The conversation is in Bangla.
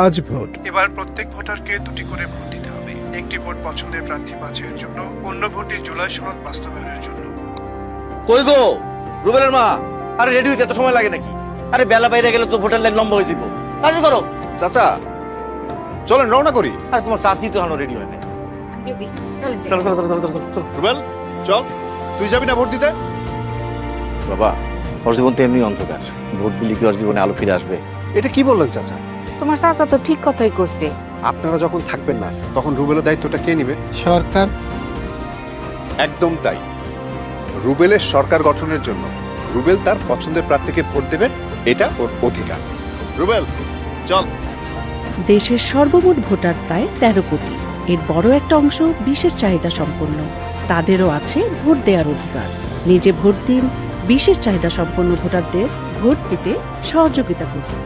আজ ভোট। এবার প্রত্যেক ভোটারকে দুটি করে ভোট দিতে হবে। একটি ভোট পছন্দের প্রার্থী বাছাইয়ের জন্য, অন্য ভোটটি জুলাই সনদ বাস্তবায়নের জন্য। কই গো রুবেলের মা? আরে রেডি হইতে এত সময় লাগে নাকি? আরে বেলা বাইরে গেলে তো ভোটার লাইন লম্বা হয়ে যাব। কাজ করো চাচা, চলেন রওনা করি। আরে তোমার শাশি তো এখনো রেডি হয় না। চলো চলো চলো চলো চলো চলো। রুবেল চল, তুই যাবি না ভোট দিতে? বাবা, ওর জীবন তো এমনি অন্ধকার। ভোট দিলে কি ওর জীবনে আলো ফিরে আসবে? এটা কি বললেন চাচা? তোমার চাচা তো ঠিক কথাই কইছে। আপনারা যখন থাকবেন না তখন রুবেলের দায়িত্বটা কে নেবে? সরকার। একদম তাই। রুবেলের সরকার গঠনের জন্য রুবেল তার পছন্দের প্রার্থীকে ভোট দেবে, এটা ওর অধিকার। রুবেল চল। দেশের সর্বমোট ভোটার প্রায় ১৩ কোটি। এর বড় একটা অংশ বিশেষ চাহিদা সম্পন্ন। তাদেরও আছে ভোট দেওয়ার অধিকার। নিজে ভোট দিন, বিশেষ চাহিদা সম্পন্ন ভোটারদের ভোট দিতে সহযোগিতা করুন।